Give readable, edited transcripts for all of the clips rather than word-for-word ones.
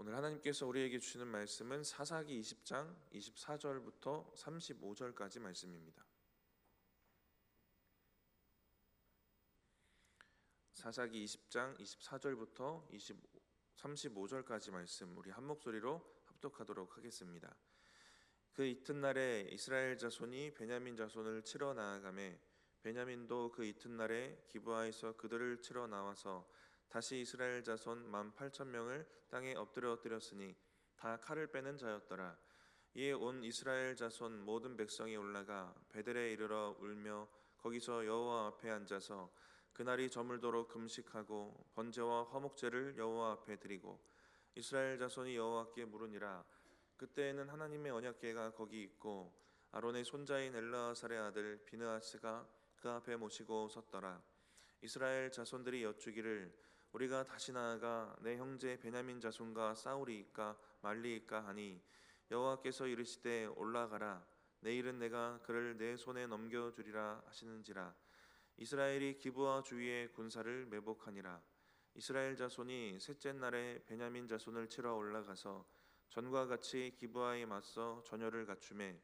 오늘 하나님께서 우리에게 주시는 말씀은 사사기 20장 24절부터 35절까지 말씀입니다. 사사기 20장 24절부터 35절까지 말씀 우리 한 목소리로 합독하도록 하겠습니다. 그 이튿날에 이스라엘 자손이 베냐민 자손을 치러 나아가매 베냐민도 그 이튿날에 기브아에서 그들을 치러 나와서 다시 이스라엘 자손 18,000명을 땅에 엎드렸으니 다 칼을 빼는 자였더라. 이에 온 이스라엘 자손 모든 백성이 올라가 베델에 이르러 울며 거기서 여호와 앞에 앉아서 그날이 저물도록 금식하고 번제와 화목제를 여호와 앞에 드리고 이스라엘 자손이 여호와께 물으니라. 그때에는 하나님의 언약궤가 거기 있고 아론의 손자인 엘르아살의 아들 비느하스가 그 앞에 모시고 섰더라. 이스라엘 자손들이 여쭈기를 우리가 다시 나아가 내 형제 베냐민 자손과 싸우리이까 말리이까 하니 여호와께서 이르시되 올라가라. 내일은 내가 그를 내 손에 넘겨주리라 하시는지라. 이스라엘이 기브아 주위에 군사를 매복하니라. 이스라엘 자손이 셋째 날에 베냐민 자손을 치러 올라가서 전과 같이 기브아에 맞서 전열을 갖추매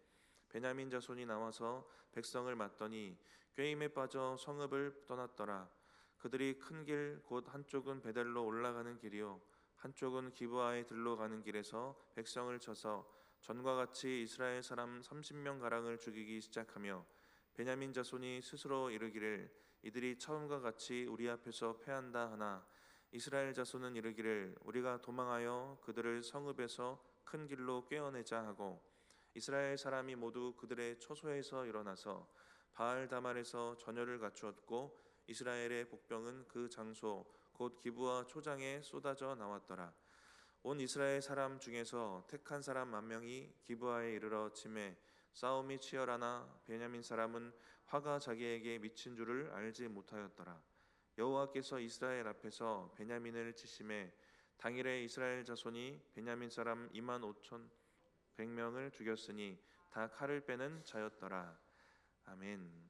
베냐민 자손이 나와서 백성을 맞더니 꾀임에 빠져 성읍을 떠났더라. 그들이 큰 길 곧 한쪽은 베델로 올라가는 길이요 한쪽은 기브아에 들러가는 길에서 백성을 쳐서 전과 같이 이스라엘 사람 30명 가량을 죽이기 시작하며 베냐민 자손이 스스로 이르기를 이들이 처음과 같이 우리 앞에서 패한다 하나 이스라엘 자손은 이르기를 우리가 도망하여 그들을 성읍에서 큰 길로 꿰어내자 하고 이스라엘 사람이 모두 그들의 처소에서 일어나서 바알 다말에서 전열을 갖추었고 이스라엘의 복병은 그 장소 곧 기브아 초장에 쏟아져 나왔더라. 온 이스라엘 사람 중에서 택한 사람 10,000명이 기브아에 이르러 치매 싸움이 치열하나 베냐민 사람은 화가 자기에게 미친 줄을 알지 못하였더라. 여호와께서 이스라엘 앞에서 베냐민을 치심에 당일에 이스라엘 자손이 베냐민 사람 25,100명을 죽였으니 다 칼을 빼는 자였더라. 아멘.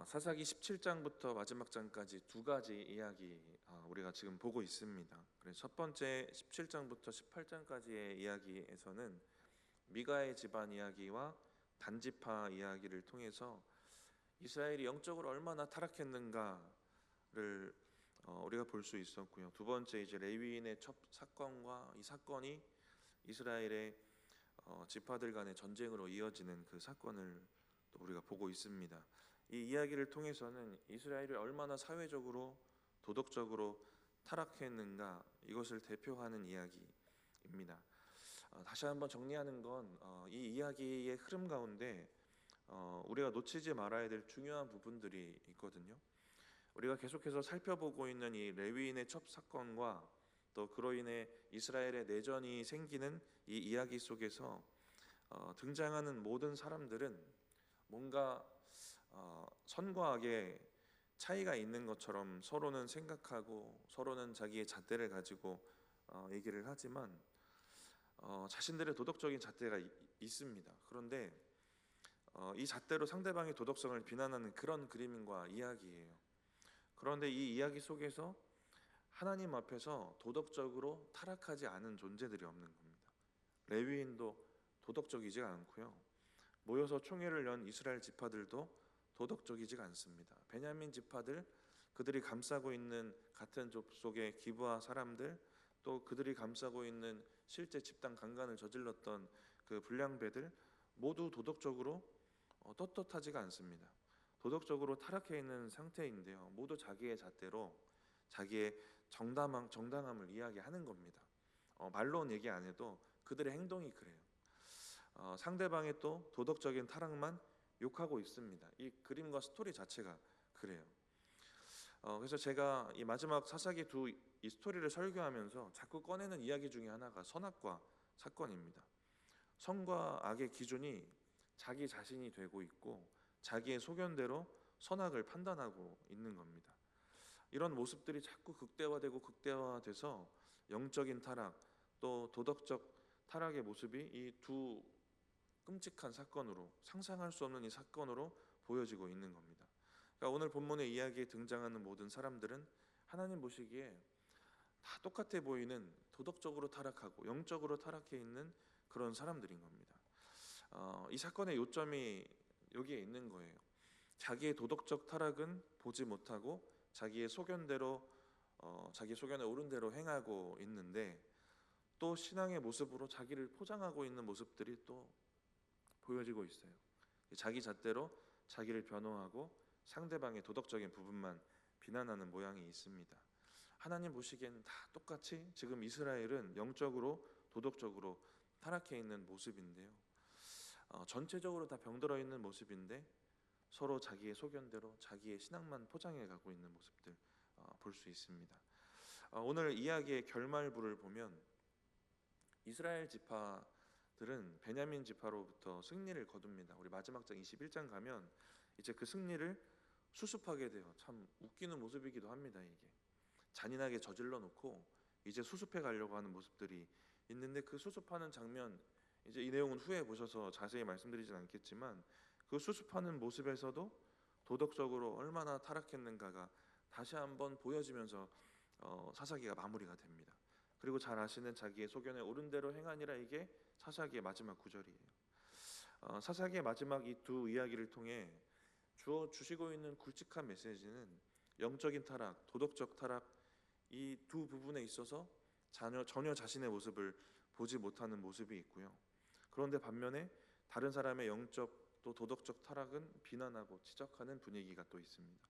사사기 17장부터 마지막 장까지 두 가지 이야기 우리가 지금 보고 있습니다. 그래서 첫 번째 17장부터 18장까지의 이야기에서는 미가의 집안 이야기와 단지파 이야기를 통해서 이스라엘이 영적으로 얼마나 타락했는가를 우리가 볼 수 있었고요. 두 번째 이제 레위인의 첫 사건과 이 사건이 이스라엘의 지파들 간의 전쟁으로 이어지는 그 사건을 또 우리가 보고 있습니다. 이 이야기를 통해서는 이스라엘이 얼마나 사회적으로 도덕적으로 타락했는가 이것을 대표하는 이야기입니다. 다시 한번 정리하는 건 이 이야기의 흐름 가운데 우리가 놓치지 말아야 될 중요한 부분들이 있거든요. 우리가 계속해서 살펴보고 있는 이 레위인의 첩 사건과 또 그로 인해 이스라엘의 내전이 생기는 이 이야기 속에서 등장하는 모든 사람들은 뭔가 선과 악의 차이가 있는 것처럼 서로는 생각하고 서로는 자기의 잣대를 가지고 얘기를 하지만 자신들의 도덕적인 잣대가 있습니다. 그런데 이 잣대로 상대방의 도덕성을 비난하는 그런 그림과 이야기예요. 그런데 이 이야기 속에서 하나님 앞에서 도덕적으로 타락하지 않은 존재들이 없는 겁니다. 레위인도 도덕적이지 않고요. 모여서 총회를 연 이스라엘 지파들도 도덕적이지가 않습니다. 베냐민 지파들, 그들이 감싸고 있는 같은 족속의 기브아 사람들, 또 그들이 감싸고 있는 실제 집단 강간을 저질렀던 그 불량배들 모두 도덕적으로 떳떳하지가 않습니다. 도덕적으로 타락해 있는 상태인데요. 모두 자기의 잣대로 자기의 정당함을 이야기하는 겁니다. 말로는 얘기 안 해도 그들의 행동이 그래요. 상대방의 또 도덕적인 타락만 욕하고 있습니다. 이 그림과 스토리 자체가 그래요. 그래서 제가 이 마지막 사사기 이 스토리를 설교하면서 자꾸 꺼내는 이야기 중에 하나가 선악과 사건입니다. 선과 악의 기준이 자기 자신이 되고 있고 자기의 소견대로 선악을 판단하고 있는 겁니다. 이런 모습들이 자꾸 극대화돼서 영적인 타락 또 도덕적 타락의 모습이 이 두 끔찍한 사건으로 상상할 수 없는 이 사건으로 보여지고 있는 겁니다. 그러니까 오늘 본문의 이야기에 등장하는 모든 사람들은 하나님 보시기에 다 똑같아 보이는 도덕적으로 타락하고 영적으로 타락해 있는 그런 사람들인 겁니다. 이 사건의 요점이 여기에 있는 거예요. 자기의 도덕적 타락은 보지 못하고 자기의 소견대로 자기 소견에 옳은 대로 행하고 있는데, 또 신앙의 모습으로 자기를 포장하고 있는 모습들이 또 보여지고 있어요. 자기 잣대로 자기를 변호하고 상대방의 도덕적인 부분만 비난하는 모양이 있습니다. 하나님 보시기엔 다 똑같이 지금 이스라엘은 영적으로 도덕적으로 타락해 있는 모습인데요. 전체적으로 다 병들어 있는 모습인데 서로 자기의 소견대로 자기의 신앙만 포장해 가고 있는 모습들 볼 수 있습니다. 오늘 이야기의 결말부를 보면 이스라엘 지파들은 베냐민 지파로부터 승리를 거둡니다. 우리 마지막 장 21장 가면 이제 그 승리를 수습하게 돼요. 참 웃기는 모습이기도 합니다. 이게 잔인하게 저질러 놓고 이제 수습해 가려고 하는 모습들이 있는데, 그 수습하는 장면, 이제 이 내용은 후에 보셔서 자세히 말씀드리진 않겠지만 그 수습하는 모습에서도 도덕적으로 얼마나 타락했는가가 다시 한번 보여지면서 사사기가 마무리가 됩니다. 그리고 잘 아시는 자기의 소견에 옳은 대로 행하니라, 이게 사사기의 마지막 구절이에요. 사사기의 마지막 이 두 이야기를 통해 주어 주시고 있는 굵직한 메시지는 영적인 타락, 도덕적 타락, 이 두 부분에 있어서 전혀 자신의 모습을 보지 못하는 모습이 있고요. 그런데 반면에 다른 사람의 영적 또 도덕적 타락은 비난하고 지적하는 분위기가 또 있습니다.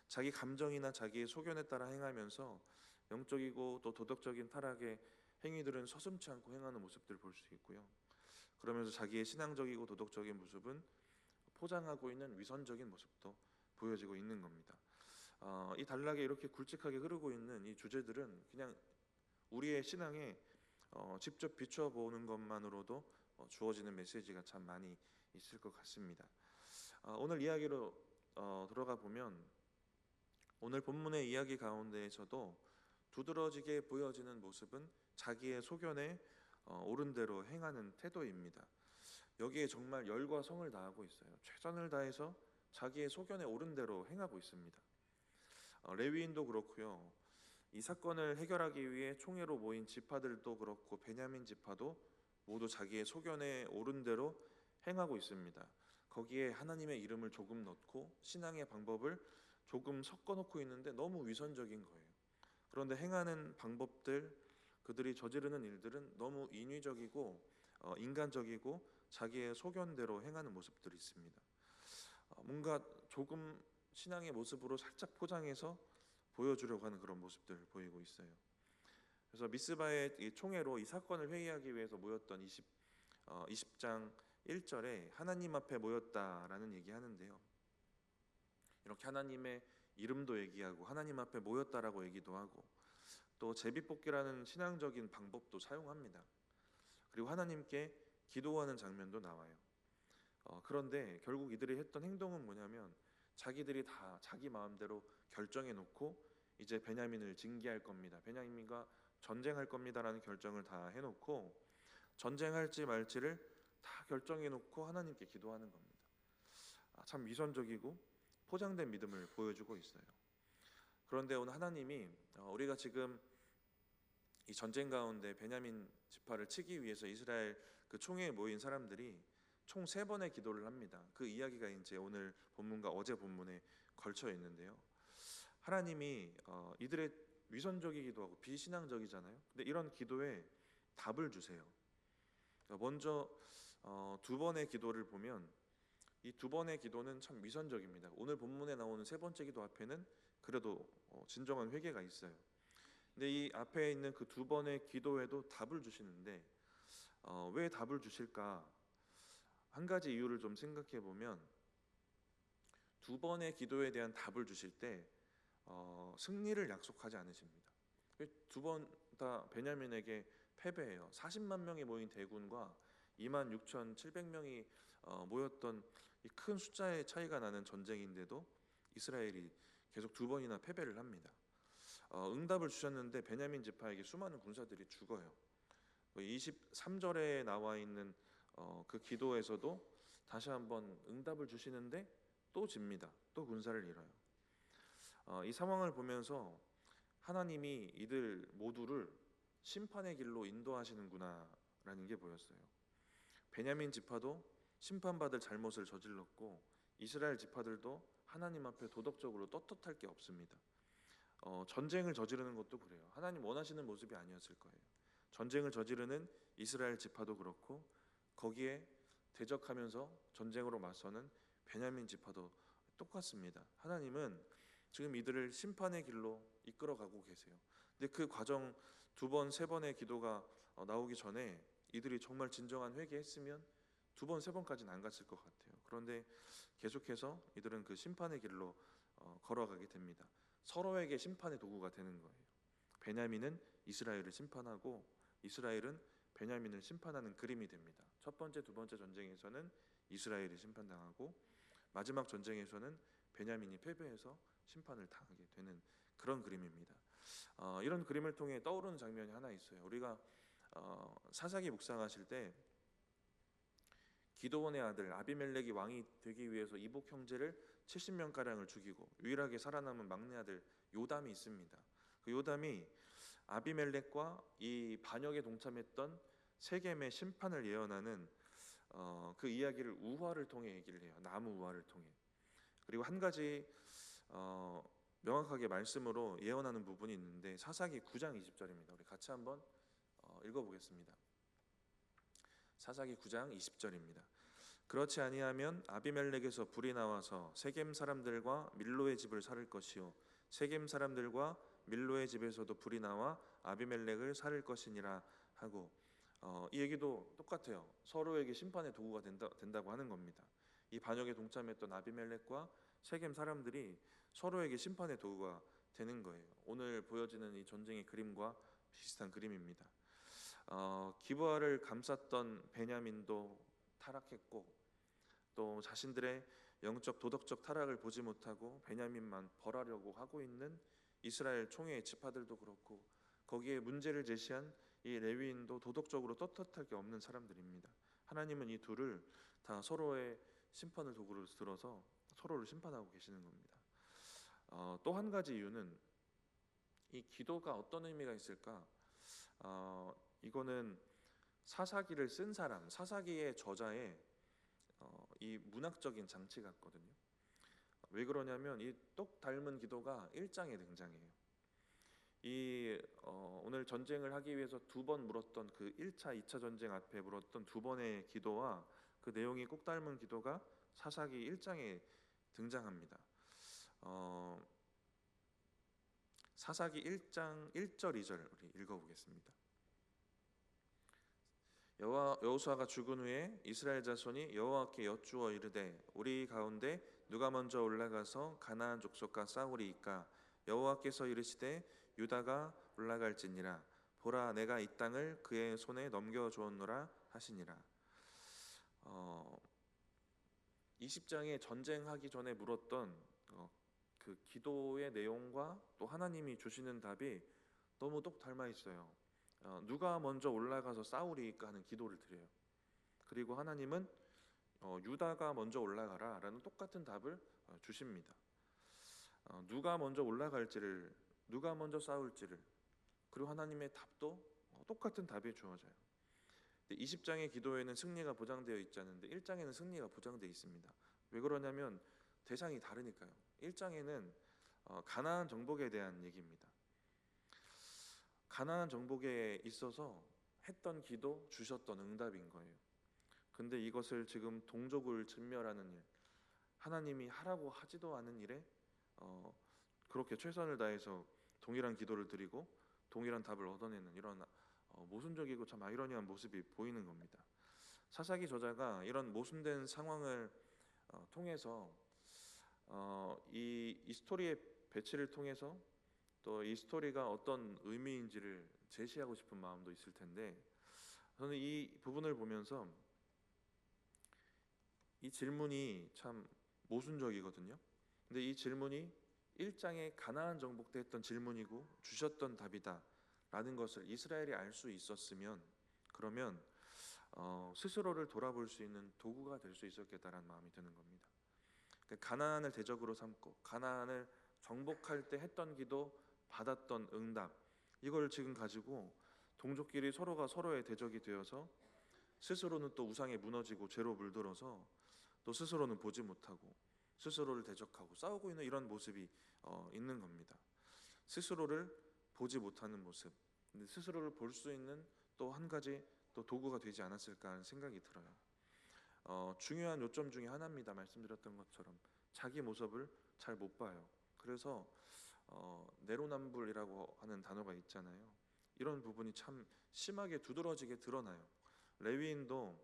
자기 감정이나 자기의 소견에 따라 행하면서 영적이고 또 도덕적인 타락의 행위들은 서슴지 않고 행하는 모습들을 볼 수 있고요. 그러면서 자기의 신앙적이고 도덕적인 모습은 포장하고 있는 위선적인 모습도 보여지고 있는 겁니다. 이 단락에 이렇게 굵직하게 흐르고 있는 이 주제들은 그냥 우리의 신앙에 직접 비춰보는 것만으로도 주어지는 메시지가 참 많이 있을 것 같습니다. 오늘 이야기로 들어가 보면 오늘 본문의 이야기 가운데에서도 두드러지게 보여지는 모습은 자기의 소견에 옳은 대로 행하는 태도입니다. 여기에 정말 열과 성을 다하고 있어요. 최선을 다해서 자기의 소견에 옳은 대로 행하고 있습니다. 레위인도 그렇고요. 이 사건을 해결하기 위해 총회로 모인 지파들도 그렇고 베냐민 지파도 모두 자기의 소견에 옳은 대로 행하고 있습니다. 거기에 하나님의 이름을 조금 넣고 신앙의 방법을 조금 섞어 놓고 있는데 너무 위선적인 거예요. 그런데 행하는 방법들, 그들이 저지르는 일들은 너무 인위적이고 인간적이고 자기의 소견대로 행하는 모습들이 있습니다. 뭔가 조금 신앙의 모습으로 살짝 포장해서 보여주려고 하는 그런 모습들 보이고 있어요. 그래서 미스바의 이 총회로 이 사건을 회의하기 위해서 모였던 20장 1절에 하나님 앞에 모였다라는 얘기하는데요. 이렇게 하나님의 이름도 얘기하고 하나님 앞에 모였다라고 얘기도 하고 또 제비뽑기라는 신앙적인 방법도 사용합니다. 그리고 하나님께 기도하는 장면도 나와요. 그런데 결국 이들이 했던 행동은 뭐냐면 자기들이 다 자기 마음대로 결정해 놓고 이제 베냐민을 징계할 겁니다. 베냐민과 전쟁할 겁니다라는 결정을 다 해놓고 전쟁할지 말지를 다 결정해 놓고 하나님께 기도하는 겁니다. 참 위선적이고 포장된 믿음을 보여주고 있어요. 그런데 오늘 하나님이 우리가 지금 이 전쟁 가운데 베냐민 지파를 치기 위해서 이스라엘 그 총회에 모인 사람들이 총 3번의 기도를 합니다. 그 이야기가 이제 오늘 본문과 어제 본문에 걸쳐 있는데요. 하나님이 이들의 위선적이기도 하고 비신앙적이잖아요. 근데 이런 기도에 답을 주세요. 먼저 2번의 기도를 보면 이 2번의 기도는 참 위선적입니다. 오늘 본문에 나오는 3번째 기도 앞에는 그래도 진정한 회개가 있어요. 근데 이 앞에 있는 그 2번의 기도에도 답을 주시는데 왜 답을 주실까? 한 가지 이유를 좀 생각해 보면 2번의 기도에 대한 답을 주실 때 승리를 약속하지 않으십니다. 2번 다 베냐민에게 패배해요. 40만 명이 모인 대군과 26,700명이 모였던 이 큰 숫자의 차이가 나는 전쟁인데도 이스라엘이 계속 2번이나 패배를 합니다. 응답을 주셨는데 베냐민 지파에게 수많은 군사들이 죽어요. 23절에 나와 있는 그 기도에서도 다시 한번 응답을 주시는데 또 집니다. 또 군사를 잃어요. 이 상황을 보면서 하나님이 이들 모두를 심판의 길로 인도하시는구나라는 게 보였어요. 베냐민 지파도 심판받을 잘못을 저질렀고 이스라엘 지파들도 하나님 앞에 도덕적으로 떳떳할 게 없습니다. 전쟁을 저지르는 것도 그래요. 하나님 원하시는 모습이 아니었을 거예요. 전쟁을 저지르는 이스라엘 지파도 그렇고 거기에 대적하면서 전쟁으로 맞서는 베냐민 지파도 똑같습니다. 하나님은 지금 이들을 심판의 길로 이끌어가고 계세요. 근데 그 과정 두 번, 세 번의 기도가 나오기 전에 이들이 정말 진정한 회개했으면 두 번, 세 번까지는 안 갔을 것 같아요. 그런데 계속해서 이들은 그 심판의 길로 걸어가게 됩니다. 서로에게 심판의 도구가 되는 거예요. 베냐민은 이스라엘을 심판하고 이스라엘은 베냐민을 심판하는 그림이 됩니다. 첫 번째, 두 번째 전쟁에서는 이스라엘이 심판당하고 마지막 전쟁에서는 베냐민이 패배해서 심판을 당하게 되는 그런 그림입니다. 이런 그림을 통해 떠오르는 장면이 하나 있어요. 우리가 사사기 묵상하실 때 기드온의 아들 아비멜렉이 왕이 되기 위해서 이복 형제를 70명 가량을 죽이고 유일하게 살아남은 막내 아들 요담이 있습니다. 그 요담이 아비멜렉과 이 반역에 동참했던 세겜의 심판을 예언하는 그 이야기를 우화를 통해 얘기를 해요. 나무 우화를 통해. 그리고 한 가지 명확하게 말씀으로 예언하는 부분이 있는데 사사기 9장 20절입니다. 우리 같이 한번 읽어보겠습니다. 사사기 9장 20절입니다. 그렇지 아니하면 아비멜렉에서 불이 나와서 세겜 사람들과 밀로의 집을 살을 것이요 세겜 사람들과 밀로의 집에서도 불이 나와 아비멜렉을 살을 것이니라 하고 이 얘기도 똑같아요. 서로에게 심판의 도구가 된다고 하는 겁니다. 이 반역에 동참했던 아비멜렉과 세겜 사람들이 서로에게 심판의 도구가 되는 거예요. 오늘 보여지는 이 전쟁의 그림과 비슷한 그림입니다. 기브아를 감쌌던 베냐민도 타락했고 또 자신들의 영적 도덕적 타락을 보지 못하고 베냐민만 벌하려고 하고 있는 이스라엘 총회의 지파들도 그렇고 거기에 문제를 제시한 이 레위인도 도덕적으로 떳떳할 게 없는 사람들입니다. 하나님은 이 둘을 다 서로의 심판을 도구로 들어서 서로를 심판하고 계시는 겁니다. 또 한 가지 이유는 이 기도가 어떤 의미가 있을까? 이거는 사사기를 쓴 사람, 사사기의 저자의 이 문학적인 장치 같거든요. 왜 그러냐면 이 똑 닮은 기도가 1장에 등장해요. 오늘 전쟁을 하기 위해서 두 번 물었던 그 1차, 2차 전쟁 앞에 물었던 두 번의 기도와 그 내용이 꼭 닮은 기도가 사사기 1장에 등장합니다. 사사기 1장 1절 2절 우리 읽어보겠습니다. 여호수아가 죽은 후에 이스라엘 자손이 여호와께 여쭈어 이르되 우리 가운데 누가 먼저 올라가서 가나안 족속과 싸우리이까 여호와께서 이르시되 유다가 올라갈지니라 보라 내가 이 땅을 그의 손에 넘겨 주었노라 하시니라. 20장에 전쟁하기 전에 물었던 그 기도의 내용과 또 하나님이 주시는 답이 너무 똑 닮아 있어요. 누가 먼저 올라가서 싸우리까 하는 기도를 드려요. 그리고 하나님은 유다가 먼저 올라가라 라는 똑같은 답을 주십니다. 누가 먼저 올라갈지를, 누가 먼저 싸울지를, 그리고 하나님의 답도 똑같은 답이 주어져요. 20장의 기도에는 승리가 보장되어 있지 않은데 1장에는 승리가 보장되어 있습니다. 왜 그러냐면 대상이 다르니까요. 1장에는 가나안 정복에 대한 얘기입니다. 가나안 정복에 있어서 했던 기도, 주셨던 응답인 거예요. 근데 이것을 지금 동족을 진멸하는 일, 하나님이 하라고 하지도 않은 일에 그렇게 최선을 다해서 동일한 기도를 드리고 동일한 답을 얻어내는 이런 모순적이고 참 아이러니한 모습이 보이는 겁니다. 사사기 저자가 이런 모순된 상황을 통해서 이 스토리의 배치를 통해서 또 이 스토리가 어떤 의미인지를 제시하고 싶은 마음도 있을 텐데 저는 이 부분을 보면서 이 질문이 참 모순적이거든요. 근데 이 질문이 1장에 가나안 정복 때 했던 질문이고 주셨던 답이다 라는 것을 이스라엘이 알 수 있었으면 그러면 스스로를 돌아볼 수 있는 도구가 될 수 있었겠다라는 마음이 드는 겁니다. 그러니까 가나안을 대적으로 삼고 가나안을 정복할 때 했던 기도 받았던 응답, 이걸 지금 가지고 동족끼리 서로가 서로의 대적이 되어서 스스로는 또 우상에 무너지고 죄로 물들어서 또 스스로는 보지 못하고 스스로를 대적하고 싸우고 있는 이런 모습이 있는 겁니다. 스스로를 보지 못하는 모습, 근데 스스로를 볼 수 있는 또 한 가지 또 도구가 되지 않았을까 하는 생각이 들어요. 중요한 요점 중에 하나입니다. 말씀드렸던 것처럼 자기 모습을 잘 못 봐요. 그래서 내로남불이라고 하는 단어가 있잖아요. 이런 부분이 참 심하게 두드러지게 드러나요. 레위인도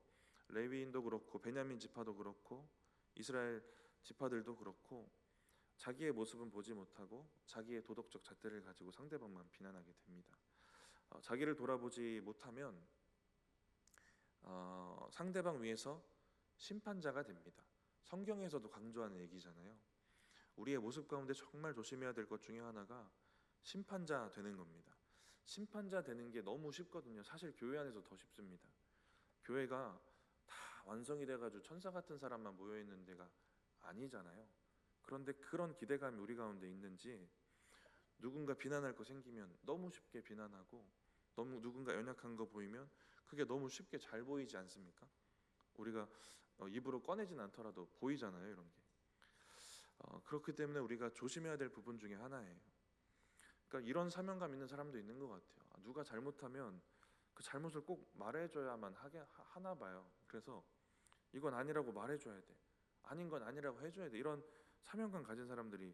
그렇고 베냐민 지파도 그렇고 이스라엘 지파들도 그렇고 자기의 모습은 보지 못하고 자기의 도덕적 잣대를 가지고 상대방만 비난하게 됩니다. 자기를 돌아보지 못하면 상대방 위에서 심판자가 됩니다. 성경에서도 강조하는 얘기잖아요. 우리의 모습 가운데 정말 조심해야 될 것 중에 하나가 심판자 되는 겁니다. 심판자 되는 게 너무 쉽거든요. 사실 교회 안에서 더 쉽습니다. 교회가 다 완성이 돼가지고 천사 같은 사람만 모여 있는 데가 아니잖아요. 그런데 그런 기대감이 우리 가운데 있는지 누군가 비난할 거 생기면 너무 쉽게 비난하고 너무 누군가 연약한 거 보이면 그게 너무 쉽게 잘 보이지 않습니까? 우리가 입으로 꺼내진 않더라도 보이잖아요, 이런 게. 그렇기 때문에 우리가 조심해야 될 부분 중에 하나예요. 그러니까 이런 사명감 있는 사람도 있는 것 같아요. 누가 잘못하면 그 잘못을 꼭 말해줘야만 하나 봐요. 그래서 이건 아니라고 말해줘야 돼. 아닌 건 아니라고 해줘야 돼. 이런 사명감 가진 사람들이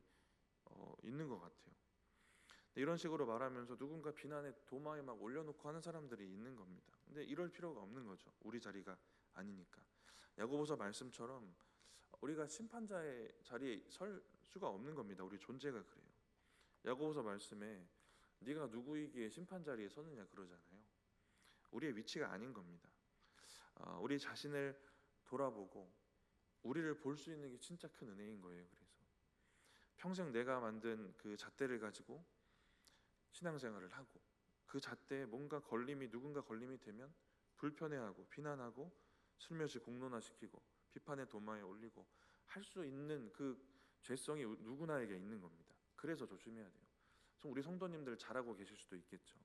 있는 것 같아요. 이런 식으로 말하면서 누군가 비난의 도마에 막 올려놓고 하는 사람들이 있는 겁니다. 근데 이럴 필요가 없는 거죠. 우리 자리가 아니니까. 야고보서 말씀처럼 우리가 심판자의 자리에 설 수가 없는 겁니다. 우리 존재가 그래요. 야고보서 말씀에 네가 누구이기에 심판 자리에 서느냐 그러잖아요. 우리의 위치가 아닌 겁니다. 우리 자신을 돌아보고 우리를 볼 수 있는 게 진짜 큰 은혜인 거예요. 그래서 평생 내가 만든 그 잣대를 가지고 신앙생활을 하고 그 잣대에 누군가 걸림이 되면 불편해하고 비난하고 슬며시 공론화시키고 비판의 도마에 올리고 할 수 있는 그 죄성이 누구나에게 있는 겁니다. 그래서 조심해야 돼요. 좀 우리 성도님들 잘하고 계실 수도 있겠죠.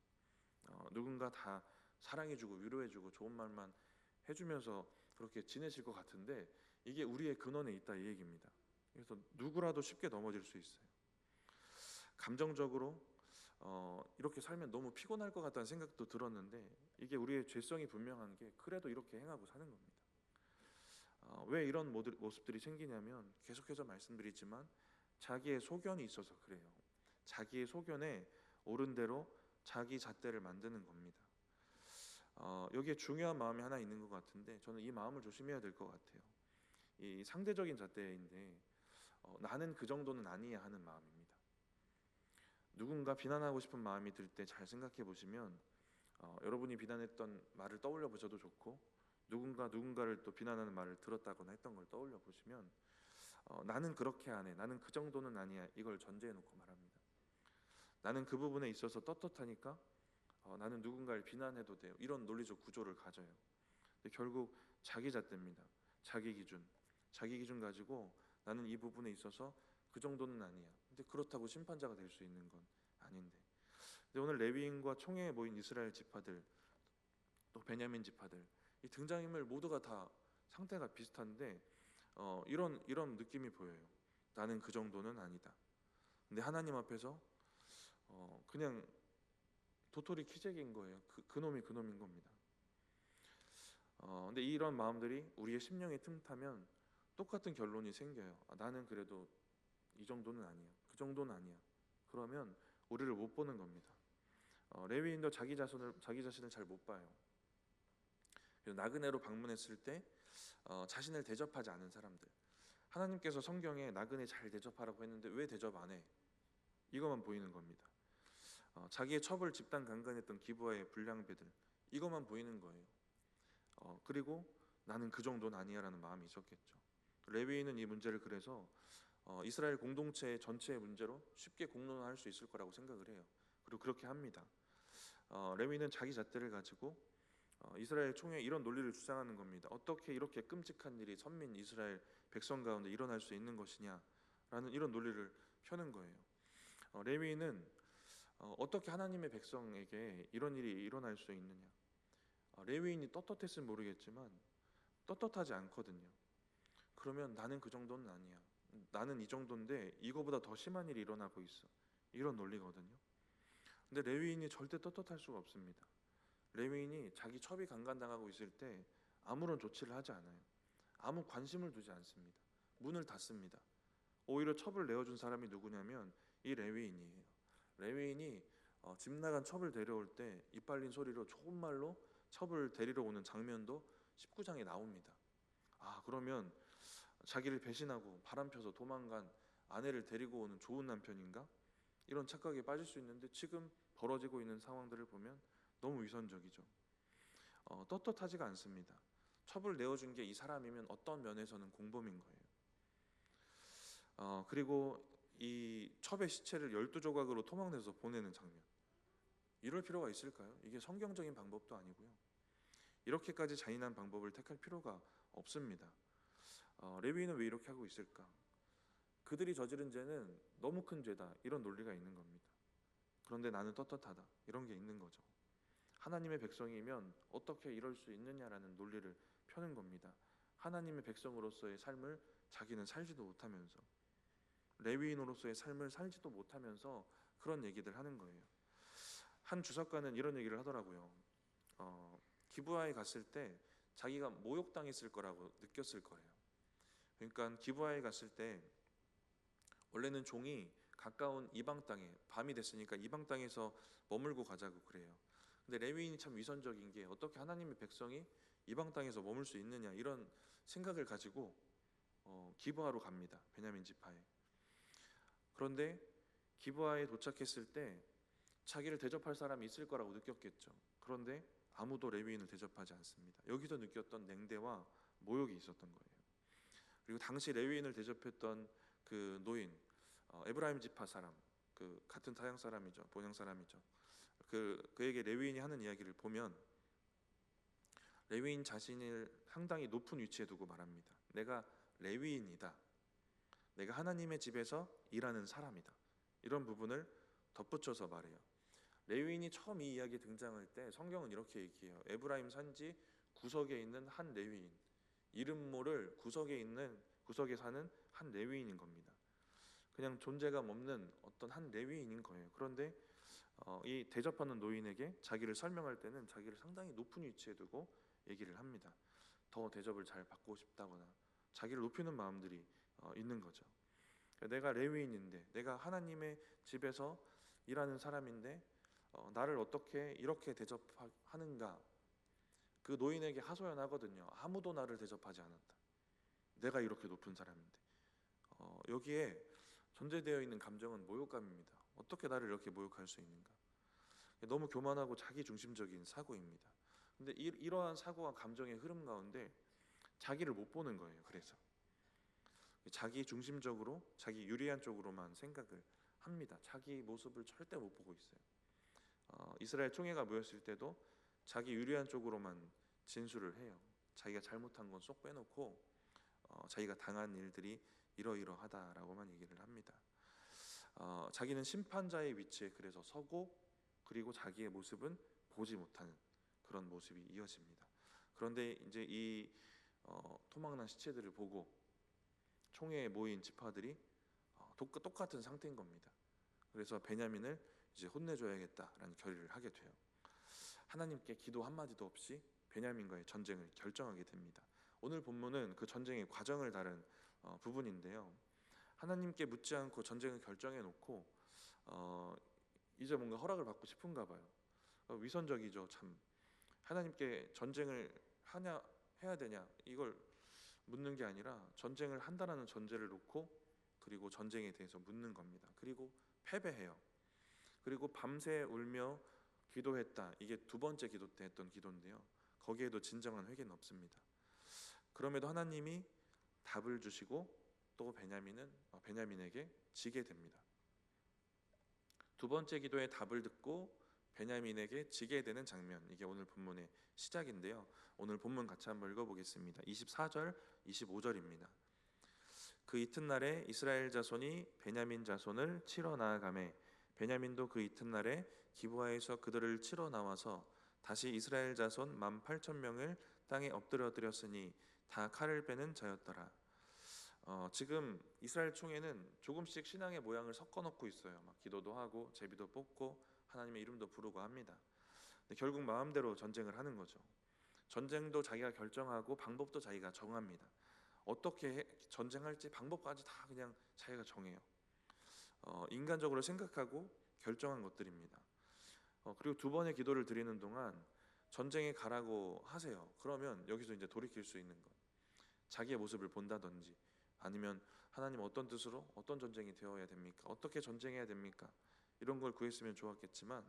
누군가 다 사랑해주고 위로해주고 좋은 말만 해주면서 그렇게 지내실 것 같은데 이게 우리의 근원에 있다 이 얘기입니다. 그래서 누구라도 쉽게 넘어질 수 있어요. 감정적으로 이렇게 살면 너무 피곤할 것 같다는 생각도 들었는데 이게 우리의 죄성이 분명한 게 그래도 이렇게 행하고 사는 겁니다. 왜 이런 모습들이 생기냐면 계속해서 말씀드리지만 자기의 소견이 있어서 그래요. 자기의 소견에 옳은 대로 자기 잣대를 만드는 겁니다. 여기에 중요한 마음이 하나 있는 것 같은데 저는 이 마음을 조심해야 될 것 같아요. 이 상대적인 잣대인데 나는 그 정도는 아니야 하는 마음입니다. 누군가 비난하고 싶은 마음이 들 때 잘 생각해 보시면 여러분이 비난했던 말을 떠올려 보셔도 좋고 누군가를 또 비난하는 말을 들었다거나 했던 걸 떠올려 보시면 나는 그렇게 안 해. 나는 그 정도는 아니야. 이걸 전제해 놓고 말합니다. 나는 그 부분에 있어서 떳떳하니까 나는 누군가를 비난해도 돼요. 이런 논리적 구조를 가져요. 근데 결국 자기 잣대입니다. 자기 기준 가지고 나는 이 부분에 있어서 그 정도는 아니야. 근데 그렇다고 심판자가 될 수 있는 건 아닌데. 근데 오늘 레위인과 총회에 모인 이스라엘 지파들, 또 베냐민 지파들, 이 등장인물 모두가 다 상태가 비슷한데 이런 느낌이 보여요. 나는 그 정도는 아니다. 근데 하나님 앞에서 그냥 도토리 키재기인 거예요. 그놈이 그놈인 겁니다. 근데 이런 마음들이 우리의 심령에 틈타면 똑같은 결론이 생겨요. 나는 그래도 이 정도는 아니야. 그 정도는 아니야. 그러면 우리를 못 보는 겁니다. 레위인도 자기 자신을 잘 못 봐요. 그래서 나그네로 방문했을 때 자신을 대접하지 않은 사람들. 하나님께서 성경에 나그네 잘 대접하라고 했는데 왜 대접 안 해? 이것만 보이는 겁니다. 자기의 첩을 집단 강간했던 기브아의 불량배들 이것만 보이는 거예요. 그리고 나는 그 정도는 아니야라는 마음이 있었겠죠. 레위인은 이 문제를 그래서 이스라엘 공동체 전체의 문제로 쉽게 공론화할 수 있을 거라고 생각을 해요. 그리고 그렇게 합니다. 레위인은 자기 잣대를 가지고 이스라엘 총회에 이런 논리를 주장하는 겁니다. 어떻게 이렇게 끔찍한 일이 선민 이스라엘 백성 가운데 일어날 수 있는 것이냐라는 이런 논리를 펴는 거예요. 레위인은 어떻게 하나님의 백성에게 이런 일이 일어날 수 있느냐? 레위인이 떳떳했으면 모르겠지만 떳떳하지 않거든요. 그러면 나는 그 정도는 아니야. 나는 이 정도인데 이거보다 더 심한 일이 일어나고 있어. 이런 논리거든요. 근데 레위인이 절대 떳떳할 수가 없습니다. 레위인이 자기 첩이 강간당하고 있을 때 아무런 조치를 하지 않아요. 아무 관심을 두지 않습니다. 문을 닫습니다. 오히려 첩을 내어준 사람이 누구냐면 이 레위인이에요. 레위인이 집 나간 첩을 데려올 때 이빨린 소리로 좋은 말로 첩을 데리러 오는 장면도 19장에 나옵니다. 그러면 자기를 배신하고 바람펴서 도망간 아내를 데리고 오는 좋은 남편인가? 이런 착각에 빠질 수 있는데 지금 벌어지고 있는 상황들을 보면 너무 위선적이죠. 떳떳하지가 않습니다. 첩을 내어준 게 이 사람이면 어떤 면에서는 공범인 거예요. 그리고 이 첩의 시체를 12조각으로 토막내서 보내는 장면. 이럴 필요가 있을까요? 이게 성경적인 방법도 아니고요. 이렇게까지 잔인한 방법을 택할 필요가 없습니다. 레위인은 왜 이렇게 하고 있을까? 그들이 저지른 죄는 너무 큰 죄다. 이런 논리가 있는 겁니다. 그런데 나는 떳떳하다. 이런 게 있는 거죠. 하나님의 백성이면 어떻게 이럴 수 있느냐라는 논리를 펴는 겁니다. 하나님의 백성으로서의 삶을 자기는 살지도 못하면서, 레위인으로서의 삶을 살지도 못하면서 그런 얘기들 하는 거예요. 한 주석가는 이런 얘기를 하더라고요. 기브아에 갔을 때 자기가 모욕당했을 거라고 느꼈을 거예요. 그러니까 기브아에 갔을 때 원래는 종이 가까운 이방 땅에, 밤이 됐으니까 이방 땅에서 머물고 가자고 그래요. 근데 레위인이 참 위선적인 게 어떻게 하나님의 백성이 이방 땅에서 머물 수 있느냐 이런 생각을 가지고 기브아로 갑니다. 베냐민 지파에. 그런데 기브아에 도착했을 때 자기를 대접할 사람이 있을 거라고 느꼈겠죠. 그런데 아무도 레위인을 대접하지 않습니다. 여기서 느꼈던 냉대와 모욕이 있었던 거예요. 그리고 당시 레위인을 대접했던 그 노인, 에브라임 지파 사람, 그 같은 타양 사람이죠, 본향 사람이죠. 그에게 레위인이 하는 이야기를 보면 레위인 자신을 상당히 높은 위치에 두고 말합니다. 내가 레위인이다. 내가 하나님의 집에서 일하는 사람이다. 이런 부분을 덧붙여서 말해요. 레위인이 처음 이 이야기에 등장할 때 성경은 이렇게 얘기해요. 에브라임 산지 구석에 있는 한 레위인, 이름 모를 구석에 사는 한 레위인인 겁니다. 그냥 존재감 없는 어떤 한 레위인인 거예요. 그런데 이 대접하는 노인에게 자기를 설명할 때는 자기를 상당히 높은 위치에 두고 얘기를 합니다. 더 대접을 잘 받고 싶다거나 자기를 높이는 마음들이 있는 거죠. 내가 레위인인데, 내가 하나님의 집에서 일하는 사람인데 나를 어떻게 이렇게 대접하는가? 그 노인에게 하소연하거든요. 아무도 나를 대접하지 않았다. 내가 이렇게 높은 사람인데. 여기에 전제되어 있는 감정은 모욕감입니다. 어떻게 나를 이렇게 모욕할 수 있는가? 너무 교만하고 자기중심적인 사고입니다. 근데 이러한 사고와 감정의 흐름 가운데 자기를 못 보는 거예요. 그래서 자기 중심적으로 자기 유리한 쪽으로만 생각을 합니다. 자기 모습을 절대 못 보고 있어요. 이스라엘 총회가 모였을 때도 자기 유리한 쪽으로만 진술을 해요. 자기가 잘못한 건 쏙 빼놓고 자기가 당한 일들이 이러이러하다라고만 얘기를 합니다. 자기는 심판자의 위치에 그래서 서고, 그리고 자기의 모습은 보지 못하는 그런 모습이 이어집니다. 그런데 이제 이 토막난 시체들을 보고 총회에 모인 지파들이 똑같은 상태인 겁니다. 그래서 베냐민을 이제 혼내줘야겠다라는 결의를 하게 돼요. 하나님께 기도 한마디도 없이 베냐민과의 전쟁을 결정하게 됩니다. 오늘 본문은 그 전쟁의 과정을 다룬 부분인데요. 하나님께 묻지 않고 전쟁을 결정해 놓고 이제 뭔가 허락을 받고 싶은가 봐요. 위선적이죠. 참. 하나님께 전쟁을 해야 되냐 이걸 묻는 게 아니라 전쟁을 한다라는 전제를 놓고 그리고 전쟁에 대해서 묻는 겁니다. 그리고 패배해요. 그리고 밤새 울며 기도했다. 이게 두 번째 기도 때 했던 기도인데요. 거기에도 진정한 회개는 없습니다. 그럼에도 하나님이 답을 주시고 또 베냐민에게 지게 됩니다. 두 번째 기도의 답을 듣고 베냐민에게 지게 되는 장면, 이게 오늘 본문의 시작인데요. 오늘 본문 같이 한번 읽어보겠습니다. 24절, 25절입니다. 그 이튿날에 이스라엘 자손이 베냐민 자손을 치러 나아가매 베냐민도 그 이튿날에 기브아에서 그들을 치러 나와서 다시 이스라엘 자손 18,000명을 땅에 엎드려 드렸으니 다 칼을 빼는 자였더라. 지금 이스라엘 총회는 조금씩 신앙의 모양을 섞어 놓고 있어요. 막 기도도 하고 제비도 뽑고 하나님의 이름도 부르고 합니다. 근데 결국 마음대로 전쟁을 하는 거죠. 전쟁도 자기가 결정하고 방법도 자기가 정합니다. 어떻게 전쟁할지 방법까지 다 그냥 자기가 정해요. 인간적으로 생각하고 결정한 것들입니다. 그리고 두 번의 기도를 드리는 동안 전쟁에 가라고 하세요. 그러면 여기서 이제 돌이킬 수 있는 것, 자기의 모습을 본다든지 아니면 하나님 어떤 뜻으로 어떤 전쟁이 되어야 됩니까? 어떻게 전쟁해야 됩니까? 이런 걸 구했으면 좋았겠지만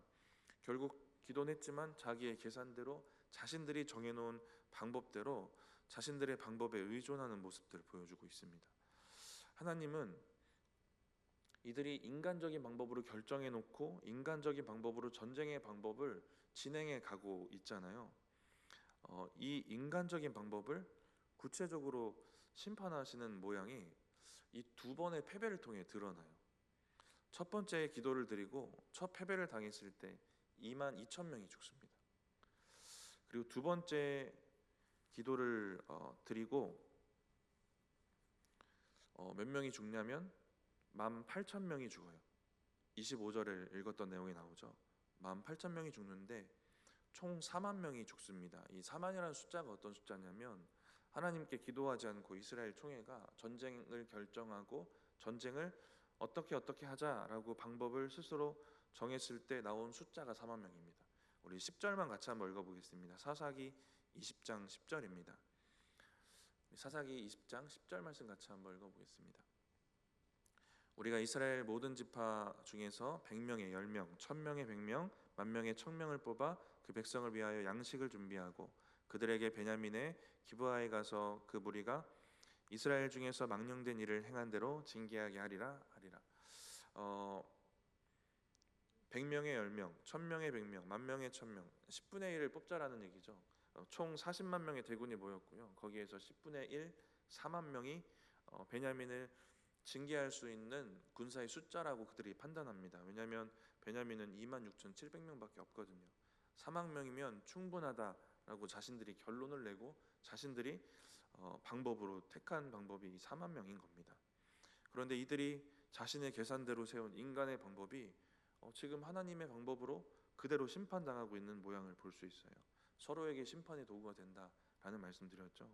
결국 기도는 했지만 자기의 계산대로 자신들이 정해놓은 방법대로 자신들의 방법에 의존하는 모습들을 보여주고 있습니다. 하나님은 이들이 인간적인 방법으로 결정해 놓고 인간적인 방법으로 전쟁의 방법을 진행해 가고 있잖아요. 이 인간적인 방법을 구체적으로 심판하시는 모양이 이 두 번의 패배를 통해 드러나요. 첫 번째 기도를 드리고 첫 패배를 당했을 때 22,000명이 죽습니다. 그리고 두 번째 기도를 드리고 몇 명이 죽냐면 18,000명이 죽어요. 25절을 읽었던 내용이 나오죠. 18,000명이 죽는데 총 4만 명이 죽습니다. 이 4만이라는 숫자가 어떤 숫자냐면 하나님께 기도하지 않고 이스라엘 총회가 전쟁을 결정하고 전쟁을 어떻게 하자라고 방법을 스스로 정했을 때 나온 숫자가 4만 명입니다. 우리 10절만 같이 한번 읽어보겠습니다. 사사기 20장 10절입니다. 사사기 20장 10절 말씀 같이 한번 읽어보겠습니다. 우리가 이스라엘 모든 지파 중에서 100명에 10명, 1000명에 100명, 10,000명에 1000명을 뽑아 그 백성을 위하여 양식을 준비하고 그들에게 베냐민의 기브아에 가서 그 무리가 이스라엘 중에서 망령된 일을 행한 대로 징계하게 하리라. 100명에 10명, 1000명에 100명, 10,000명에 1000명, 10분의 1을 뽑자라는 얘기죠. 총 40만 명의 대군이 모였고요. 거기에서 10분의 1, 4만 명이 베냐민을 징계할 수 있는 군사의 숫자라고 그들이 판단합니다. 왜냐하면 베냐민은 26,700명밖에 없거든요. 4만 명이면 충분하다라고 자신들이 결론을 내고 자신들이 방법으로 택한 방법이 4만 명인 겁니다. 그런데 이들이 자신의 계산대로 세운 인간의 방법이 지금 하나님의 방법으로 그대로 심판당하고 있는 모양을 볼 수 있어요. 서로에게 심판의 도구가 된다라는 말씀드렸죠.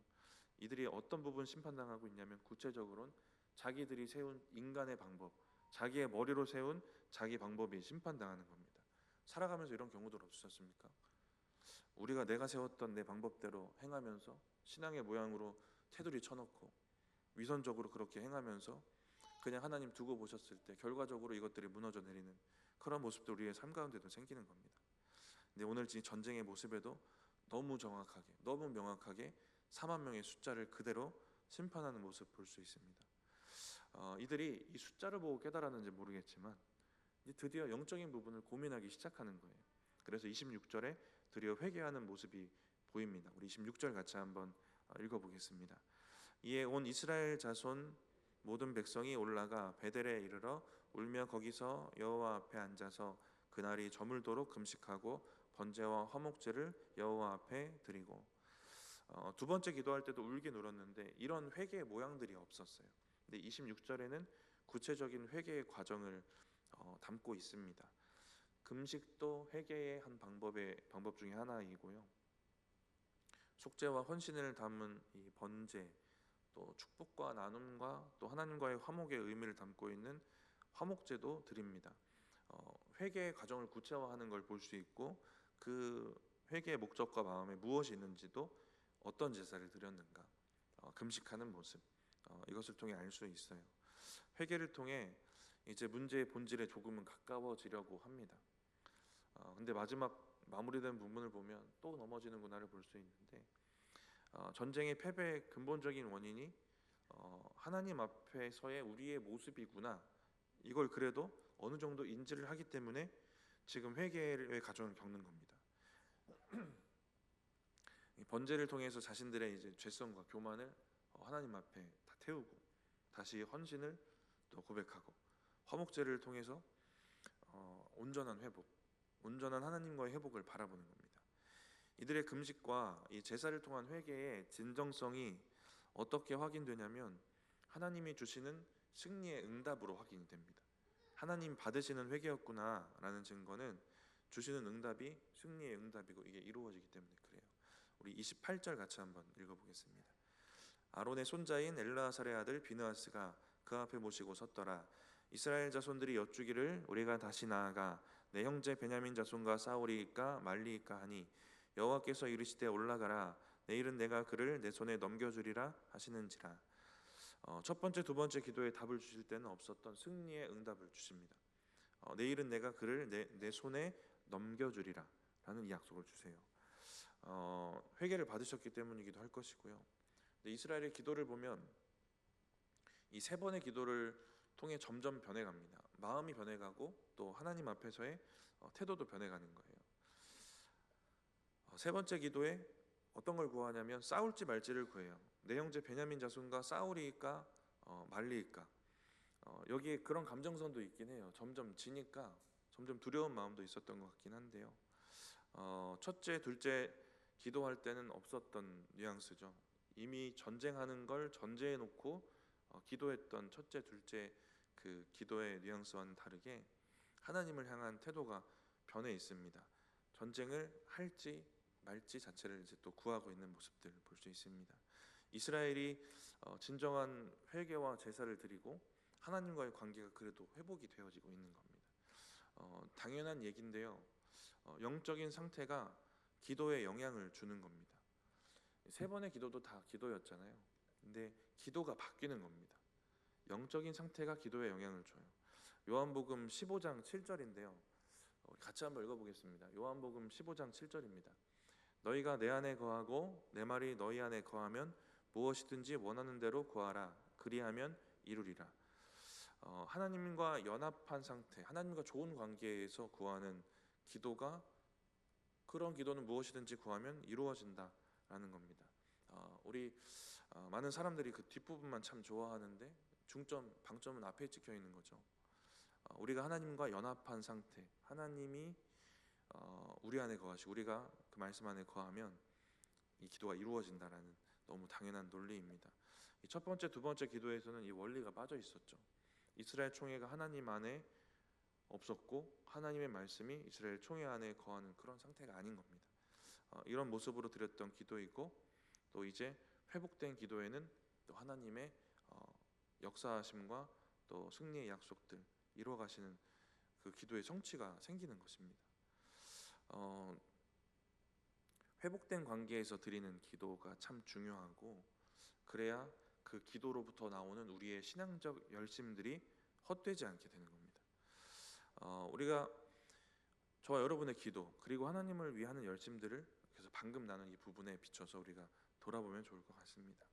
이들이 어떤 부분 심판당하고 있냐면 구체적으로는 자기들이 세운 인간의 방법, 자기의 머리로 세운 자기 방법이 심판당하는 겁니다. 살아가면서 이런 경우들 없으셨습니까? 우리가 내가 세웠던 내 방법대로 행하면서 신앙의 모양으로 테두리 쳐놓고 위선적으로 그렇게 행하면서 그냥 하나님 두고 보셨을 때 결과적으로 이것들이 무너져 내리는 그런 모습도 우리의 삶 가운데도 생기는 겁니다. 근데 오늘 이 전쟁의 모습에도 너무 정확하게, 너무 명확하게 4만 명의 숫자를 그대로 심판하는 모습 볼 수 있습니다. 이들이 이 숫자를 보고 깨달았는지 모르겠지만 이제 드디어 영적인 부분을 고민하기 시작하는 거예요. 그래서 26절에 드디어 회개하는 모습이 보입니다. 우리 26절 같이 한번 읽어보겠습니다. 이에 온 이스라엘 자손 모든 백성이 올라가 베델에 이르러 울며 거기서 여호와 앞에 앉아서 그날이 저물도록 금식하고 번제와 화목제를 여호와 앞에 드리고 두 번째 기도할 때도 울긴 울었는데 이런 회개의 모양들이 없었어요. 근데 26절에는 구체적인 회개의 과정을 담고 있습니다. 금식도 회개의 한 방법 중에 하나이고요. 속죄와 헌신을 담은 이 번제, 또 축복과 나눔과 또 하나님과의 화목의 의미를 담고 있는 화목제도 드립니다. 회개의 과정을 구체화하는 걸 볼 수 있고 그 회개의 목적과 마음에 무엇이 있는지도 어떤 제사를 드렸는가 금식하는 모습 이것을 통해 알 수 있어요. 회개를 통해 이제 문제의 본질에 조금은 가까워지려고 합니다. 근데 마지막 마무리된 부분을 보면 또 넘어지는구나를 볼 수 있는데 전쟁의 패배의 근본적인 원인이 하나님 앞에서의 우리의 모습이구나 이걸 그래도 어느 정도 인지를 하기 때문에 지금 회개의 과정을 겪는 겁니다. 번제를 통해서 자신들의 이제 죄성과 교만을 하나님 앞에 다 태우고 다시 헌신을 또 고백하고 화목제를 통해서 온전한 회복, 온전한 하나님과의 회복을 바라보는 겁니다. 이들의 금식과 이 제사를 통한 회개의 진정성이 어떻게 확인되냐면 하나님이 주시는 승리의 응답으로 확인이 됩니다. 하나님 받으시는 회개였구나라는 증거는 주시는 응답이 승리의 응답이고 이게 이루어지기 때문에 그래요. 우리 28절 같이 한번 읽어보겠습니다. 아론의 손자인 엘르아살의 아들 비느하스가 그 앞에 모시고 섰더라. 이스라엘 자손들이 여쭈기를 우리가 다시 나아가 내 형제 베냐민 자손과 싸우리이까 말리이까 하니 여호와께서 이르시되 올라가라. 내일은 내가 그를 내 손에 넘겨주리라 하시는지라. 첫 번째, 두 번째 기도에 답을 주실 때는 없었던 승리의 응답을 주십니다. 내일은 내가 그를 내 손에 넘겨주리라 라는 이 약속을 주세요. 회개를 받으셨기 때문이기도 할 것이고요. 근데 이스라엘의 기도를 보면 이 세 번의 기도를 통해 점점 변해갑니다. 마음이 변해가고 또 하나님 앞에서의 태도도 변해가는 거예요. 세 번째 기도에 어떤 걸 구하냐면 싸울지 말지를 구해요. 내 형제 베냐민 자손과 싸우리이까 말리이까. 여기에 그런 감정선도 있긴 해요. 점점 지니까 점점 두려운 마음도 있었던 것 같긴 한데요. 첫째, 둘째 기도할 때는 없었던 뉘앙스죠. 이미 전쟁하는 걸 전제해 놓고 기도했던 첫째, 둘째 그 기도의 뉘앙스와는 다르게 하나님을 향한 태도가 변해 있습니다. 전쟁을 할지 말지 자체를 이제 또 구하고 있는 모습들 볼 수 있습니다. 이스라엘이 진정한 회개와 제사를 드리고 하나님과의 관계가 그래도 회복이 되어지고 있는 겁니다. 당연한 얘기인데요. 영적인 상태가 기도에 영향을 주는 겁니다. 세 번의 기도도 다 기도였잖아요. 근데 기도가 바뀌는 겁니다. 영적인 상태가 기도에 영향을 줘요. 요한복음 15장 7절인데요. 같이 한번 읽어보겠습니다. 요한복음 15장 7절입니다. 너희가 내 안에 거하고 내 말이 너희 안에 거하면 무엇이든지 원하는 대로 구하라. 그리하면 이루리라. 하나님과 연합한 상태, 하나님과 좋은 관계에서 구하는 기도가 그런 기도는 무엇이든지 구하면 이루어진다라는 겁니다. 우리 많은 사람들이 그 뒷부분만 참 좋아하는데 방점은 앞에 찍혀 있는 거죠. 우리가 하나님과 연합한 상태, 하나님이 우리 안에 거하시고 우리가 그 말씀 안에 거하면 이 기도가 이루어진다라는 너무 당연한 논리입니다. 이 첫 번째, 두 번째 기도에서는 이 원리가 빠져 있었죠. 이스라엘 총회가 하나님 안에 없었고 하나님의 말씀이 이스라엘 총회 안에 거하는 그런 상태가 아닌 겁니다. 이런 모습으로 드렸던 기도이고 또 이제 회복된 기도에는 또 하나님의 역사하심과 또 승리의 약속들 이루어가시는 그 기도의 성취가 생기는 것입니다. 회복된 관계에서 드리는 기도가 참 중요하고 그래야 그 기도로부터 나오는 우리의 신앙적 열심들이 헛되지 않게 되는 겁니다. 우리가 저와 여러분의 기도 그리고 하나님을 위하는 열심들을 그래서 방금 나눈 이 부분에 비춰서 우리가 돌아보면 좋을 것 같습니다.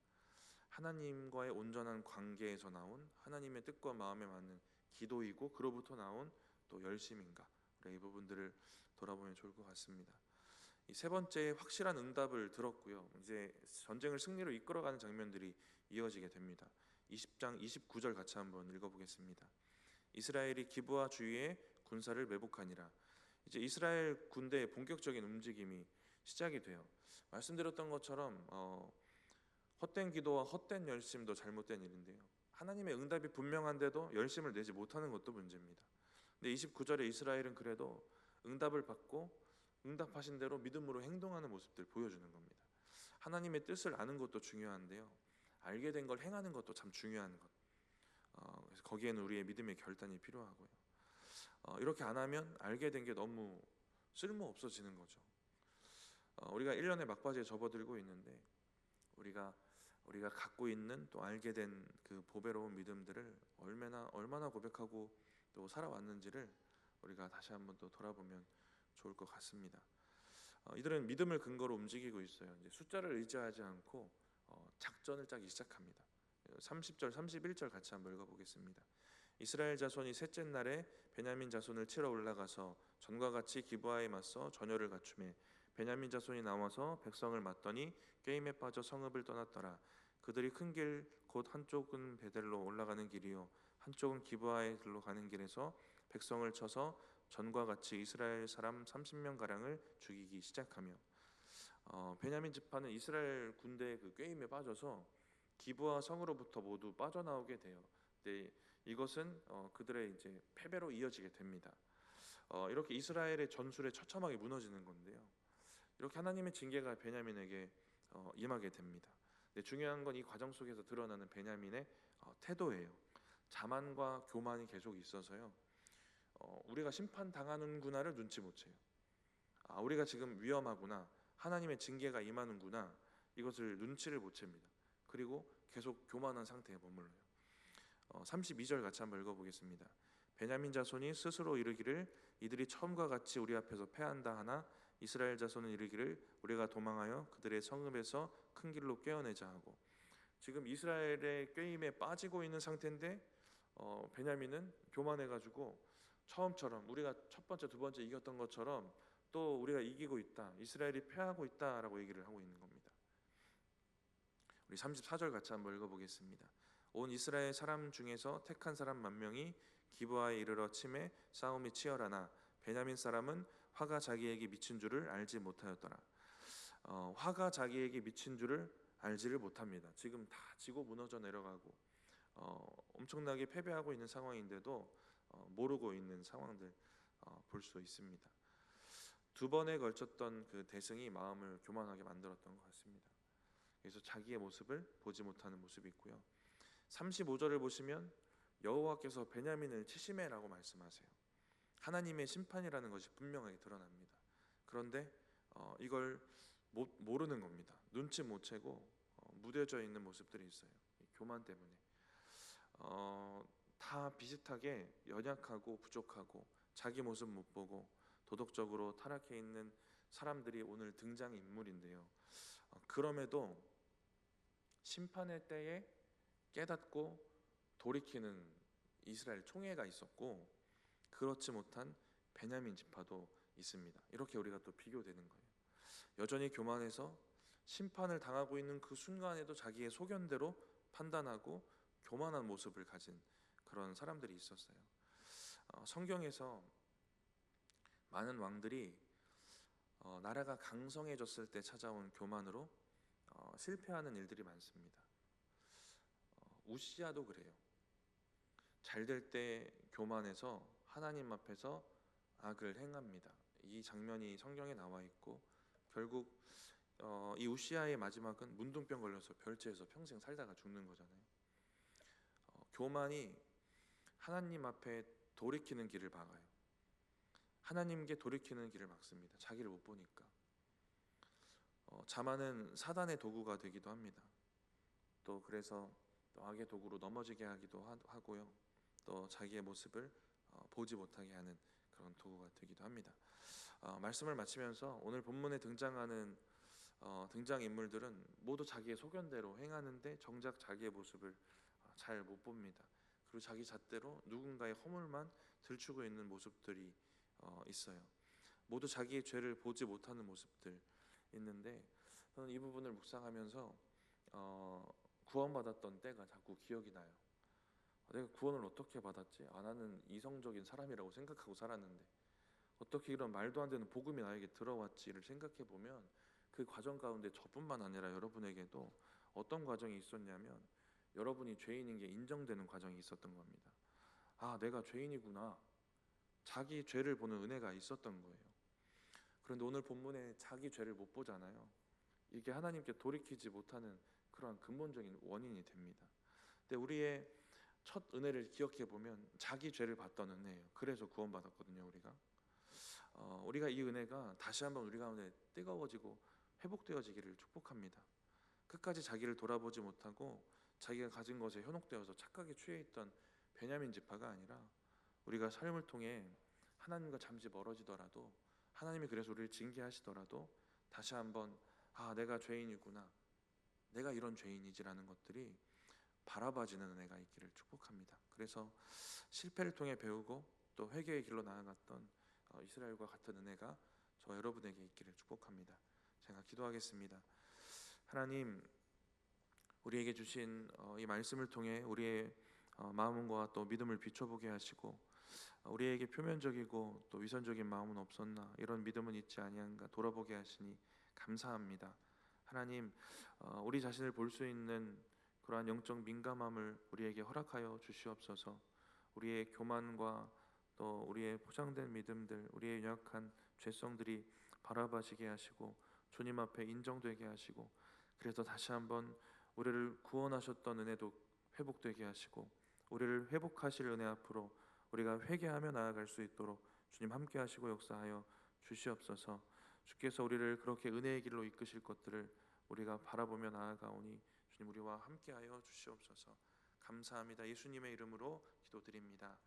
하나님과의 온전한 관계에서 나온 하나님의 뜻과 마음에 맞는 기도이고 그로부터 나온 또 열심인가 우리 이 부분들을 돌아보면 좋을 것 같습니다. 이 세 번째 확실한 응답을 들었고요. 이제 전쟁을 승리로 이끌어가는 장면들이 이어지게 됩니다. 20장 29절 같이 한번 읽어보겠습니다. 이스라엘이 기브아 주위에 군사를 매복하니라. 이제 이스라엘 군대의 본격적인 움직임이 시작이 돼요. 말씀드렸던 것처럼 헛된 기도와 헛된 열심도 잘못된 일인데요. 하나님의 응답이 분명한데도 열심을 내지 못하는 것도 문제입니다. 근데 29절에 이스라엘은 그래도 응답을 받고 응답하신 대로 믿음으로 행동하는 모습들 보여주는 겁니다. 하나님의 뜻을 아는 것도 중요한데요. 알게 된 걸 행하는 것도 참 중요한 것. 그래서 거기에는 우리의 믿음의 결단이 필요하고요. 이렇게 안 하면 알게 된 게 너무 쓸모 없어지는 거죠. 우리가 1년의 막바지에 접어들고 있는데 우리가 갖고 있는 또 알게 된 그 보배로운 믿음들을 얼마나 고백하고 또 살아왔는지를 우리가 다시 한번 또 돌아보면 좋을 것 같습니다. 이들은 믿음을 근거로 움직이고 있어요. 이제 숫자를 의지하지 않고 작전을 짜기 시작합니다. 30절, 31절 같이 한번 읽어보겠습니다. 이스라엘 자손이 셋째 날에 베냐민 자손을 치러 올라가서 전과 같이 기브아에 맞서 전열을 갖추매 베냐민 자손이 나와서 백성을 맞더니 게임에 빠져 성읍을 떠났더라. 그들이 큰 길 곧 한쪽은 베델로 올라가는 길이요 한쪽은 기브아에 길로 가는 길에서 백성을 쳐서 전과 같이 이스라엘 사람 30명 가량을 죽이기 시작하며 베냐민 지파는 이스라엘 군대의 그 꾀임에 빠져서 기브아 성으로부터 모두 빠져나오게 돼요. 근데 이것은 그들의 이제 패배로 이어지게 됩니다. 이렇게 이스라엘의 전술에 처참하게 무너지는 건데요. 이렇게 하나님의 징계가 베냐민에게 임하게 됩니다. 근데 중요한 건 이 과정 속에서 드러나는 베냐민의 태도예요. 자만과 교만이 계속 있어서요. 우리가 심판 당하는구나를 눈치 못 채요. 우리가 지금 위험하구나, 하나님의 징계가 임하는구나, 이것을 눈치를 못 챕니다. 그리고 계속 교만한 상태에 머물러요. 32절 같이 한번 읽어보겠습니다. 베냐민 자손이 스스로 이르기를 이들이 처음과 같이 우리 앞에서 패한다 하나 이스라엘 자손은 이르기를 우리가 도망하여 그들의 성읍에서 큰 길로 꿰어내자 하고, 지금 이스라엘의 꾀임에 빠지고 있는 상태인데 베냐민은 교만해가지고 처음처럼 우리가 첫 번째 두 번째 이겼던 것처럼 또 우리가 이기고 있다, 이스라엘이 패하고 있다라고 얘기를 하고 있는 겁니다. 우리 34절 같이 한번 읽어보겠습니다. 온 이스라엘 사람 중에서 택한 사람 10,000명이 기브아에 이르러 치매 싸움이 치열하나 베냐민 사람은 화가 자기에게 미친 줄을 알지 못하였더라. 화가 자기에게 미친 줄을 알지를 못합니다. 지금 다 지고 무너져 내려가고 엄청나게 패배하고 있는 상황인데도 모르고 있는 상황들 볼 수 있습니다. 두 번에 걸쳤던 그 대승이 마음을 교만하게 만들었던 것 같습니다. 그래서 자기의 모습을 보지 못하는 모습이 있고요. 35절을 보시면 여호와께서 베냐민을 치시매라고 말씀하세요. 하나님의 심판이라는 것이 분명하게 드러납니다. 그런데 이걸 모르는 겁니다. 눈치 못 채고 무뎌져 있는 모습들이 있어요. 교만 때문에 다 비슷하게 연약하고 부족하고 자기 모습 못 보고 도덕적으로 타락해 있는 사람들이 오늘 등장 인물인데요. 그럼에도 심판의 때에 깨닫고 돌이키는 이스라엘 총회가 있었고 그렇지 못한 베냐민 지파도 있습니다. 이렇게 우리가 또 비교되는 거예요. 여전히 교만해서 심판을 당하고 있는 그 순간에도 자기의 소견대로 판단하고 교만한 모습을 가진 그런 사람들이 있었어요. 성경에서 많은 왕들이 나라가 강성해졌을 때 찾아온 교만으로 실패하는 일들이 많습니다. 우시아도 그래요. 잘 될 때 교만해서 하나님 앞에서 악을 행합니다. 이 장면이 성경에 나와 있고 결국 이 우시아의 마지막은 문둥병 걸려서 별지에서 평생 살다가 죽는 거잖아요. 교만이 하나님 앞에 돌이키는 길을 막아요. 하나님께 돌이키는 길을 막습니다. 자기를 못 보니까. 자만은 사단의 도구가 되기도 합니다. 또 그래서 또 악의 도구로 넘어지게 하기도 하고요. 또 자기의 모습을 보지 못하게 하는 그런 도구가 되기도 합니다. 말씀을 마치면서 오늘 본문에 등장하는 등장인물들은 모두 자기의 소견대로 행하는데 정작 자기의 모습을 잘 못 봅니다. 그리고 자기 잣대로 누군가의 허물만 들추고 있는 모습들이 있어요. 모두 자기의 죄를 보지 못하는 모습들 있는데 저는 이 부분을 묵상하면서 구원받았던 때가 자꾸 기억이 나요. 내가 구원을 어떻게 받았지? 나는 이성적인 사람이라고 생각하고 살았는데 어떻게 이런 말도 안 되는 복음이 나에게 들어왔지를 생각해 보면 그 과정 가운데 저뿐만 아니라 여러분에게도 어떤 과정이 있었냐면 여러분이 죄인인 게 인정되는 과정이 있었던 겁니다. 내가 죄인이구나. 자기 죄를 보는 은혜가 있었던 거예요. 그런데 오늘 본문에 자기 죄를 못 보잖아요. 이게 하나님께 돌이키지 못하는 그러한 근본적인 원인이 됩니다. 근데 우리의 첫 은혜를 기억해 보면 자기 죄를 봤던 은혜예요. 그래서 구원받았거든요. 우리가 이 은혜가 다시 한번 우리 가운데 뜨거워지고 회복되어지기를 축복합니다. 끝까지 자기를 돌아보지 못하고 자기가 가진 것에 현혹되어서 착각에 취해 있던 베냐민 지파가 아니라 우리가 삶을 통해 하나님과 잠시 멀어지더라도 하나님이 그래서 우리를 징계하시더라도 다시 한번 내가 죄인이구나, 내가 이런 죄인이지라는 것들이 바라봐지는 은혜가 있기를 축복합니다. 그래서 실패를 통해 배우고 또 회개의 길로 나아갔던 이스라엘과 같은 은혜가 저 여러분에게 있기를 축복합니다. 제가 기도하겠습니다. 하나님, 우리에게 주신 이 말씀을 통해 우리의 마음과 또 믿음을 비춰보게 하시고 우리에게 표면적이고 또 위선적인 마음은 없었나, 이런 믿음은 있지 아니한가 돌아보게 하시니 감사합니다. 하나님, 우리 자신을 볼 수 있는 그러한 영적 민감함을 우리에게 허락하여 주시옵소서. 우리의 교만과 또 우리의 포장된 믿음들, 우리의 연약한 죄성들이 바라봐지게 하시고 주님 앞에 인정되게 하시고, 그래서 다시 한번 우리를 구원하셨던 은혜도 회복되게 하시고, 우리를 회복하실 은혜 앞으로 우리가 회개하며 나아갈 수 있도록 주님 함께 하시고 역사하여 주시옵소서. 주께서 우리를 그렇게 은혜의 길로 이끄실 것들을 우리가 바라보며 나아가오니 주님 우리와 함께하여 주시옵소서. 감사합니다. 예수님의 이름으로 기도드립니다.